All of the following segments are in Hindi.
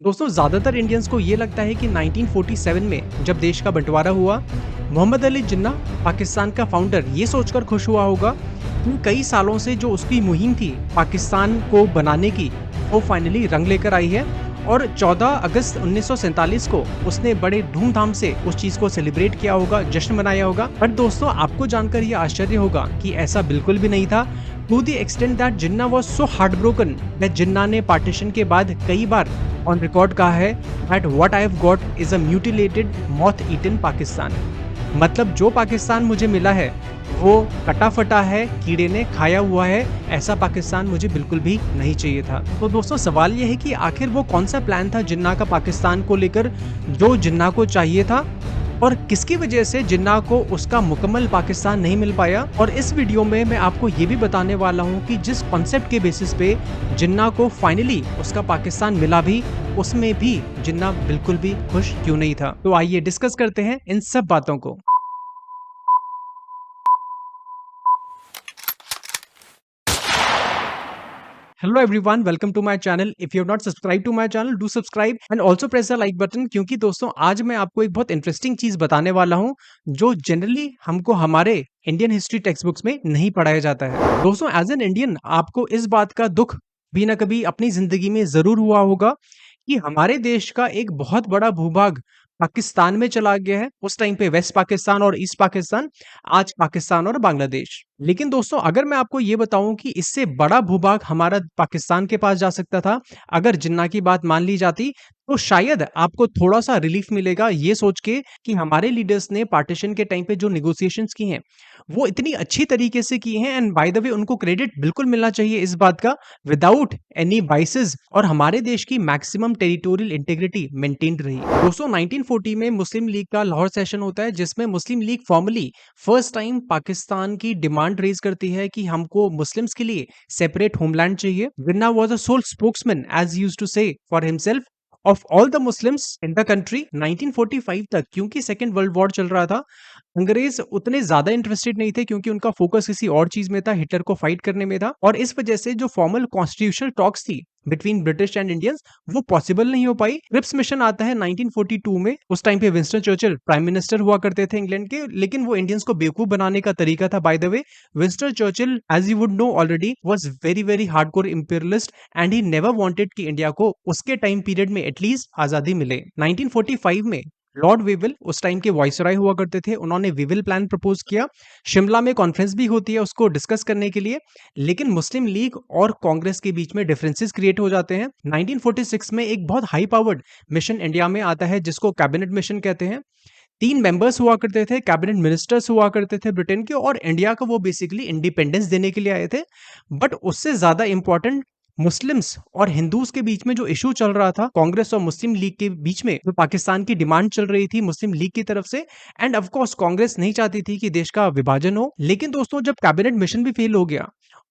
दोस्तों ज़्यादातर इंडियंस को ये लगता है कि 1947 में जब देश का बंटवारा हुआ, मोहम्मद अली जिन्ना पाकिस्तान का फाउंडर ये सोचकर खुश हुआ होगा कि कई सालों से जो उसकी मुहिम थी पाकिस्तान को बनाने की, वो फाइनली रंग लेकर आई है। और 14 अगस्त 1947 को उसने बड़े धूमधाम से उस चीज़ को सेलिब्रेट किया होगा, जश्न मनाया होगा। बट दोस्तों, आपको जानकर ये आश्चर्य होगा कि ऐसा बिल्कुल भी नहीं था। To the extent that Jinnah was so heart broken that Jinnah ने पार्टीशन के बाद कई बार ऑन रिकॉर्ड कहा है that what I have got is a mutilated moth eaten Pakistan. मतलब जो पाकिस्तान मुझे मिला है वो कटा फटा है, कीड़े ने खाया हुआ है। ऐसा पाकिस्तान मुझे बिल्कुल भी नहीं चाहिए था। तो दोस्तों, सवाल ये है कि आखिर वो कौन सा प्लान था जिन्ना का पाकिस्तान को लेकर जो जिन्ना को चाहिए था, और किसकी वजह से जिन्ना को उसका मुकम्मल पाकिस्तान नहीं मिल पाया। और इस वीडियो में मैं आपको ये भी बताने वाला हूँ कि जिस कॉन्सेप्ट के बेसिस पे जिन्ना को फाइनली उसका पाकिस्तान मिला भी, उसमें भी जिन्ना बिल्कुल भी खुश क्यों नहीं था। तो आइए डिस्कस करते हैं इन सब बातों को। Hello everyone, welcome to my channel. If you have not subscribe to my channel, do subscribe and also press the like button, क्योंकि दोस्तों आज मैं आपको एक बहुत इंटरेस्टिंग चीज बताने वाला हूं जो जनरली हमको हमारे इंडियन हिस्ट्री टेक्स्ट बुक्स में नहीं पढ़ाया जाता है। दोस्तों, एज एन इंडियन आपको इस बात का दुख भी ना कभी अपनी जिंदगी में जरूर हुआ होगा कि हमारे देश का एक बहुत बड़ा भूभाग पाकिस्तान में चला गया है। उस टाइम पे वेस्ट पाकिस्तान और ईस्ट पाकिस्तान, आज पाकिस्तान और बांग्लादेश। लेकिन दोस्तों, अगर मैं आपको ये बताऊं कि इससे बड़ा भूभाग हमारा पाकिस्तान के पास जा सकता था अगर जिन्ना की बात मान ली जाती, तो शायद आपको थोड़ा सा रिलीफ मिलेगा ये सोच के कि हमारे लीडर्स ने पार्टीशन के टाइम पे जो निगोशिएशंस की हैं वो इतनी अच्छी तरीके से की हैं। एंड बाय द वे, उनको क्रेडिट बिल्कुल मिलना चाहिए इस बात का, विदाउट एनी वाइसेस, और हमारे देश की मैक्सिमम टेरिटोरियल इंटीग्रिटी मेंटेन्ड रही। दोस्तों, 1940 में मुस्लिम लीग का लाहौर सेशन होता है, जिसमें Muslim League formally first time Pakistan की डिमांड रेज करती है कि हमको मुस्लिम्स के लिए सेपरेट होमलैंड चाहिए। Jinnah was a sole spokesman, as used to say, for himself of all the Muslims in the country. 1945 तक, क्योंकि सेकेंड वर्ल्ड वॉर चल रहा था, अंग्रेज उतने ज्यादा इंटरेस्टेड नहीं थे, क्योंकि उनका फोकस किसी और चीज में था, हिटलर को फाइट करने में था। और इस वजह से जो फॉर्मल कॉन्स्टिट्यूशनल टॉक्स थी बिटवीन ब्रिटिश एंड इंडियंस, वो पॉसिबल नहीं हो पाई। क्रिप्स मिशन आता है 1942 में। उस टाइम पे विंस्टन चर्चिल प्राइम मिनिस्टर हुआ करते थे इंग्लैंड के, लेकिन वो इंडियंस को बेवकूफ बनाने का तरीका था। By the way, Winston Churchill, as you would know already, was very very hardcore imperialist and he never wanted कि इंडिया को उसके टाइम पीरियड में एटलीस्ट आजादी मिले। 1945 में लॉर्ड वेविल उस टाइम के वाइसरॉय हुआ करते थे, उन्होंने वेविल प्लान प्रपोज किया। शिमला में कॉन्फ्रेंस भी होती है उसको डिस्कस करने के लिए, लेकिन मुस्लिम लीग और कांग्रेस के बीच में डिफरेंसेस क्रिएट हो जाते हैं। 1946 में एक बहुत हाई पावर्ड मिशन इंडिया में आता है, जिसको कैबिनेट मिशन कहते हैं। 3 मेंबर्स हुआ करते थे, कैबिनेट मिनिस्टर्स हुआ करते थे ब्रिटेन के, और इंडिया को वो बेसिकली इंडिपेंडेंस देने के लिए आए थे। बट उससे ज्यादा इंपॉर्टेंट, मुस्लिम्स और हिंदूज के बीच में जो इशू चल रहा था, कांग्रेस और मुस्लिम लीग के बीच में जो पाकिस्तान की डिमांड चल रही थी मुस्लिम लीग की तरफ से, एंड ऑफ कोर्स कांग्रेस नहीं चाहती थी कि देश का विभाजन हो। लेकिन दोस्तों, जब कैबिनेट मिशन भी फेल हो गया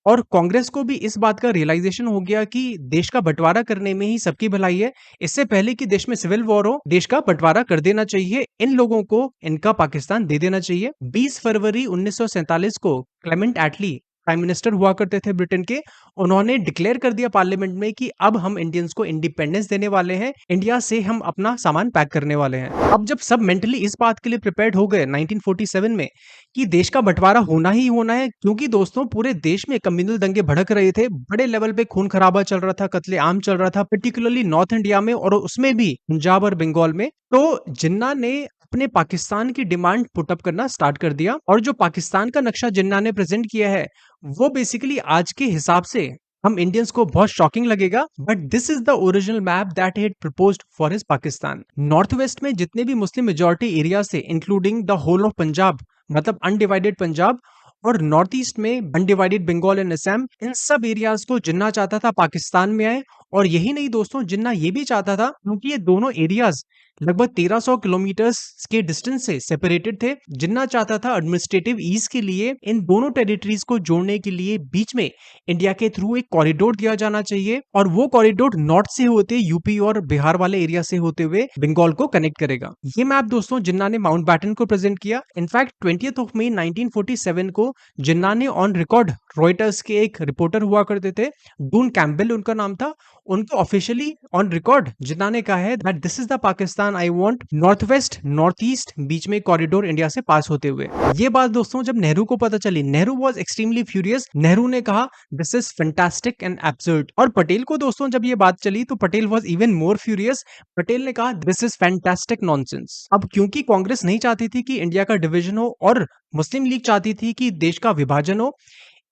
और कांग्रेस को भी इस बात का रियलाइजेशन हो गया कि देश का बंटवारा करने में ही सबकी भलाई है, इससे पहले कि देश में सिविल वॉर हो, देश का बंटवारा कर देना चाहिए, इन लोगों को इनका पाकिस्तान दे देना चाहिए। 20 फरवरी 1947 को क्लेमेंट एटली प्राइम मिनिस्टर हुआ करते थे ब्रिटेन के, उन्होंने डिक्लेयर कर दिया पार्लियामेंट में कि अब हम इंडियंस को इंडिपेंडेंस देने वाले हैं, इंडिया से हम अपना सामान पैक करने वाले हैं। अब जब सब मेंटली इस बात के लिए प्रिपेयर्ड हो गए 1947 में कि देश का बंटवारा होना ही होना है, क्योंकि दोस्तों पूरे देश में कम्युनल दंगे भड़क रहे थे, बड़े लेवल पे खून खराबा चल रहा था, कत्लेआम चल रहा था, पर्टिकुलरली नॉर्थ इंडिया में, और उसमें भी पंजाब और बंगाल में। तो जिन्ना ने अपने पाकिस्तान की डिमांड पुटअप करना स्टार्ट कर दिया, और जो पाकिस्तान का नक्शा जिन्ना ने प्रेजेंट किया है वो बेसिकली आज के हिसाब से हम इंडियंस को बहुत शॉकिंग लगेगा, but this is the original map that he proposed for his Pakistan. North west में जितने भी मुस्लिम मेजॉरिटी एरिया से, including the whole of Punjab, मतलब अनडिवाइडेड पंजाब, और नॉर्थ ईस्ट में अनडिवाइडेड बंगाल एंड असम, इन सब एरियाज को जिन्ना चाहता था पाकिस्तान में आए। और यही नहीं दोस्तों, जिन्ना ये भी चाहता था, क्योंकि ये दोनों एरियाज लगभग 1300 किलोमीटर के डिस्टेंस से सेपरेटेड थे, जिन्ना चाहता था एडमिनिस्ट्रेटिव ईज के लिए इन दोनों टेरिटरीज को जोड़ने के लिए बीच में इंडिया के थ्रू एक कॉरिडोर दिया जाना चाहिए, और वो कॉरिडोर नॉर्थ से होते यूपी और बिहार वाले एरिया से होते हुए बंगाल को कनेक्ट करेगा। ये मैप दोस्तों जिन्ना ने माउंटबैटन को प्रेजेंट किया। इनफैक्ट 20 मई 1947 को जिन्ना ने ऑन रिकॉर्ड, रॉयटर्स के एक रिपोर्टर हुआ करते थे, डून कैम्पबेल उनका नाम था, उनको ऑफिशियली ऑन रिकॉर्ड जिन्ना ने कहा है that this is the Pakistan I want, north west north east बीच में कॉरिडोर इंडिया से पास होते हुए। ये बात दोस्तों जब नेहरू को पता चली, Nehru was extremely furious. Nehru ने कहा this is fantastic and absurd. और पटेल को दोस्तों जब ये बात चली तो Patel was even more furious. Patel ने कहा दिस इज फैंटास्टिक नॉनसेंस। अब क्योंकि कांग्रेस नहीं चाहती थी कि इंडिया का डिवीजन हो और मुस्लिम लीग चाहती थी कि देश का विभाजन हो,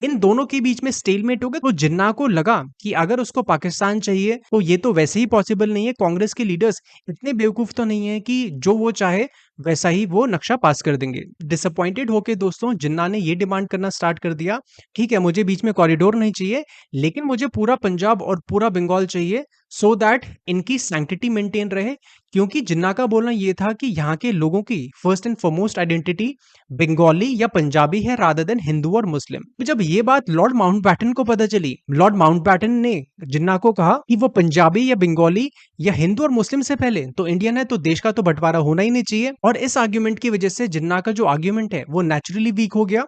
इन दोनों के बीच में स्टेलमेट हो गया, तो जिन्ना को लगा कि अगर उसको पाकिस्तान चाहिए तो ये तो वैसे ही पॉसिबल नहीं है। कांग्रेस के लीडर्स इतने बेवकूफ तो नहीं है कि जो वो चाहे वैसा ही वो नक्शा पास कर देंगे। डिसअपॉइंटेड होके दोस्तों जिन्ना ने ये डिमांड करना स्टार्ट कर दिया, ठीक है मुझे बीच में कॉरिडोर नहीं चाहिए, लेकिन मुझे पूरा पंजाब और पूरा बंगाल चाहिए सो दैट इनकी सैंक्टिटी मेंटेन रहे। क्योंकि जिन्ना का बोलना ये था कि यहाँ के लोगों की first and foremost identity Bengali या पंजाबी है रादर देन हिंदू और मुस्लिम। तो जब ये बात लॉर्ड माउंटबैटन को पता चली, लॉर्ड माउंटबैटन ने जिन्ना को कहा कि वो पंजाबी या बंगाली या हिंदू और मुस्लिम से पहले तो इंडियन है, तो देश का तो बंटवारा होना ही नहीं चाहिए। और इस आर्ग्यूमेंट की वजह से जिन्ना का जो आर्ग्यूमेंट है वो नेचुरली वीक हो गया।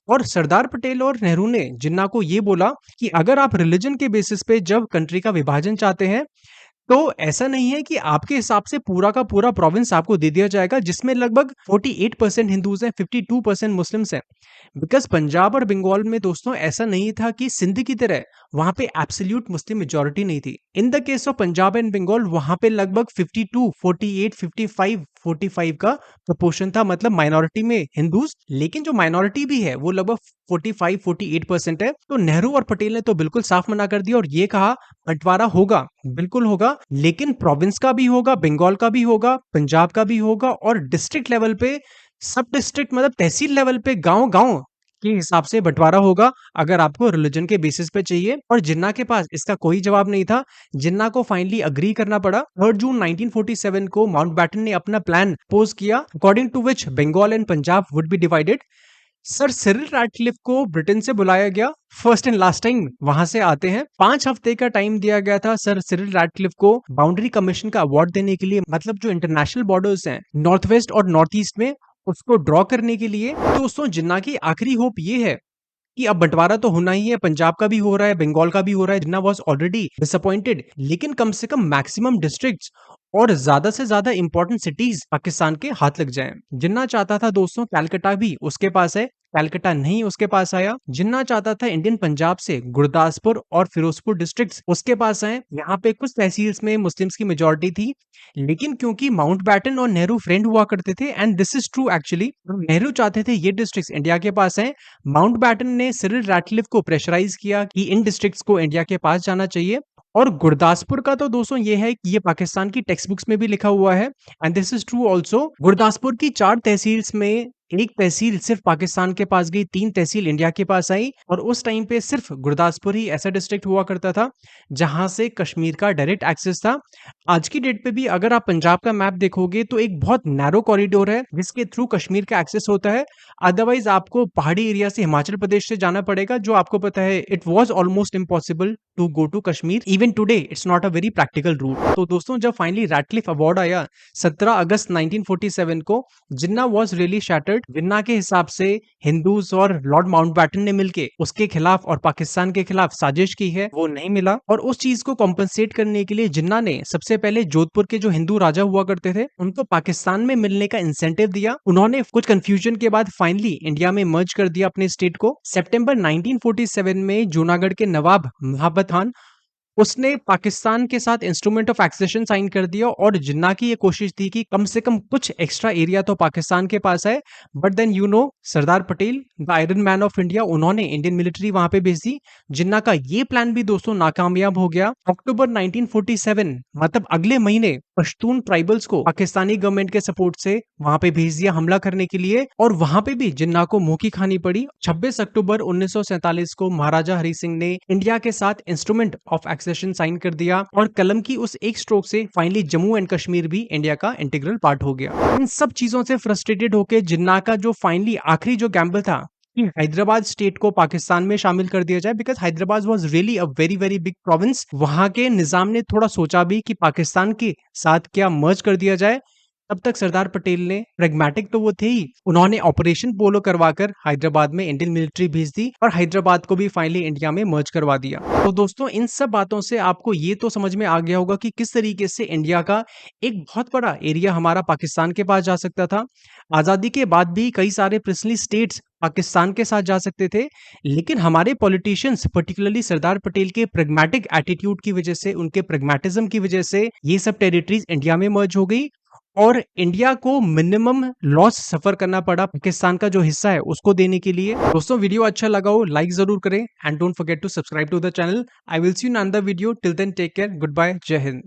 और सरदार पटेल और नेहरू ने जिन्ना को ये बोला कि अगर आप रिलीजन के बेसिस पे जब कंट्री का विभाजन चाहते हैं तो ऐसा नहीं है कि आपके हिसाब से पूरा का पूरा प्रोविंस आपको दे दिया जाएगा जिसमें लगभग 48% हिंदूज हैं, 52% मुस्लिम्स हैं। बिकॉज पंजाब और बंगाल में दोस्तों ऐसा नहीं था कि सिंध की तरह वहां पे एब्सोल्यूट मुस्लिम मेजोरिटी नहीं थी। In the case of Punjab and Bengal वहां पे लगभग 52, 48, 55, 45 का प्रोपोर्शन था, मतलब माइनॉरिटी में हिंदूज, लेकिन जो माइनॉरिटी भी है वो लगभग 45, 48% है। तो नेहरू और पटेल ने तो बिल्कुल साफ मना कर दिया और ये कहा बंटवारा होगा, बिल्कुल होगा, लेकिन प्रोविंस का भी होगा, बंगाल का भी होगा, पंजाब का भी होगा और डिस्ट्रिक्ट लेवल पे, सब डिस्ट्रिक्ट मतलब तहसील लेवल पे, गांव गांव के हिसाब से बंटवारा होगा अगर आपको रिलीजन के बेसिस पे चाहिए। और जिन्ना के पास इसका कोई जवाब नहीं था। जिन्ना को फाइनली अग्री करना पड़ा। 3 जून 1947 को माउंटबैटन ने अपना प्लान पोज किया according to which Bengal and Punjab would be divided. Sir Cyril Radcliffe को ब्रिटेन से बुलाया गया, फर्स्ट एंड लास्ट टाइम वहां से आते हैं। 5 हफ्ते का टाइम दिया गया था सर सिरिल रैटक्लिफ को बाउंड्री कमीशन का अवार्ड देने के लिए, मतलब जो इंटरनेशनल बॉर्डर्स हैं नॉर्थ वेस्ट और नॉर्थ ईस्ट में उसको ड्रॉ करने के लिए। दोस्तों जिन्ना की आखिरी होप ये है कि अब बंटवारा तो होना ही है, पंजाब का भी हो रहा है, बंगाल का भी हो रहा है। जिन्ना वाज ऑलरेडी डिसअपॉइंटेड, लेकिन कम से कम मैक्सिमम डिस्ट्रिक्ट्स और ज्यादा से ज्यादा इंपॉर्टेंट सिटीज पाकिस्तान के हाथ लग जाएं। जिन्ना चाहता था दोस्तों कलकत्ता भी उसके पास है, कलकत्ता नहीं उसके पास आया। जिन्ना चाहता था इंडियन पंजाब से गुरदासपुर और फिरोजपुर डिस्ट्रिक्ट्स उसके पास आए। यहाँ पे कुछ तहसील्स में मुस्लिम्स की मेजोरिटी थी, लेकिन क्योंकि माउंटबैटन और नेहरू फ्रेंड हुआ करते थे, and this is true actually, Nehru चाहते थे ये डिस्ट्रिक्ट्स इंडिया के पास हैं। माउंटबैटन ने सिरिल रैटक्लिफ को प्रेशराइज किया कि इन डिस्ट्रिक्ट्स को इंडिया के पास जाना चाहिए। और गुरदासपुर का तो दोस्तों ये है कि ये पाकिस्तान की टेक्स्ट बुक्स में भी लिखा हुआ है, and this is true also. Gurdaspur की 4 तहसील्स में एक तहसील सिर्फ पाकिस्तान के पास गई, 3 तहसील इंडिया के पास आई। और उस टाइम पे सिर्फ गुरदासपुर ही ऐसा डिस्ट्रिक्ट हुआ करता था जहां से कश्मीर का डायरेक्ट एक्सेस था। आज की डेट पे भी अगर आप पंजाब का मैप देखोगे तो एक बहुत नैरो कॉरिडोर है जिसके थ्रू कश्मीर का एक्सेस होता है। अदरवाइज आपको पहाड़ी एरिया से हिमाचल प्रदेश से जाना पड़ेगा, जो आपको पता है it was almost impossible to go to Kashmir. Even today it's not a very practical route. तो दोस्तों जब फाइनली रैटक्लिफ अवार्ड आया 17 अगस्त 1947 को, जिन्ना वॉज रियली शैटर्ड। जिन्ना के हिसाब से हिंदूज और लॉर्ड माउंटबैटन ने मिलके उसके खिलाफ और पाकिस्तान के खिलाफ साजिश की है, वो नहीं मिला। और उस चीज को कॉम्पनसेट करने के लिए जिन्ना ने सबसे पहले जोधपुर के जो हिंदू राजा हुआ करते थे उनको पाकिस्तान में मिलने का इंसेंटिव दिया। उन्होंने कुछ कंफ्यूजन के बाद फाइनली इंडिया में मर्ज कर दिया अपने स्टेट को। सितंबर 1947 में जूनागढ़ के नवाब महाबत खान उसने पाकिस्तान के साथ इंस्ट्रूमेंट ऑफ एक्सेशन साइन कर दिया। और जिन्ना की ये कोशिश थी कि कम से कम कुछ एक्स्ट्रा एरिया तो पाकिस्तान के पास है, but then Sardar Patel the iron man of India, उन्होंने इंडियन मिलिट्री वहां पे भेज दी। जिन्ना का ये प्लान भी दोस्तों नाकामयाब हो गया। अक्टूबर 1947 मतलब अगले महीने पश्तून ट्राइबल्स को पाकिस्तानी गवर्नमेंट के सपोर्ट से वहां पे भेज दिया हमला करने के लिए, और वहां पे भी जिन्ना को मुंह की खानी पड़ी। 26 अक्टूबर 1947 को महाराजा हरि सिंह ने इंडिया के साथ इंस्ट्रूमेंट ऑफ एक्सेशन साइन कर दिया, और कलम की उस एक स्ट्रोक से फाइनली जम्मू एंड कश्मीर भी इंडिया का इंटीग्रल पार्ट हो गया। इन सब चीजों से फ्रस्ट्रेटेड होकर जिन्ना का जो फाइनली आखिरी जो गैम्बल था कि हैदराबाद स्टेट को पाकिस्तान में शामिल कर दिया जाए, because Hyderabad was really a very very big province. वहां के निजाम ने थोड़ा सोचा भी कि पाकिस्तान के साथ क्या मर्ज कर दिया जाए, तब तक सरदार पटेल ने प्रेग्मेटिक तो वो थे ही, उन्होंने ऑपरेशन पोलो करवाकर हैदराबाद में इंडियन मिलिट्री भेज दी और हैदराबाद को भी फाइनली इंडिया में मर्ज करवा दिया। तो दोस्तों इन सब बातों से आपको ये तो समझ में आ गया होगा कि किस तरीके से इंडिया का एक बहुत बड़ा एरिया हमारा पाकिस्तान के पास जा सकता था। आजादी के बाद भी कई सारे प्रिंसली स्टेट्स पाकिस्तान के साथ जा सकते थे, लेकिन हमारे पॉलिटिशियंस पर्टिकुलरली सरदार पटेल के प्रेग्मेटिक एटीट्यूड की वजह से, उनके प्रेग्मेटिज्म की वजह से ये सब टेरिटरीज इंडिया में मर्ज हो गई और इंडिया को मिनिमम लॉस सफर करना पड़ा पाकिस्तान का जो हिस्सा है उसको देने के लिए। दोस्तों वीडियो अच्छा लगा हो लाइक जरूर करें and don't forget to subscribe to the channel. I will see you in another video. Till then take care, good bye, Jai Hind.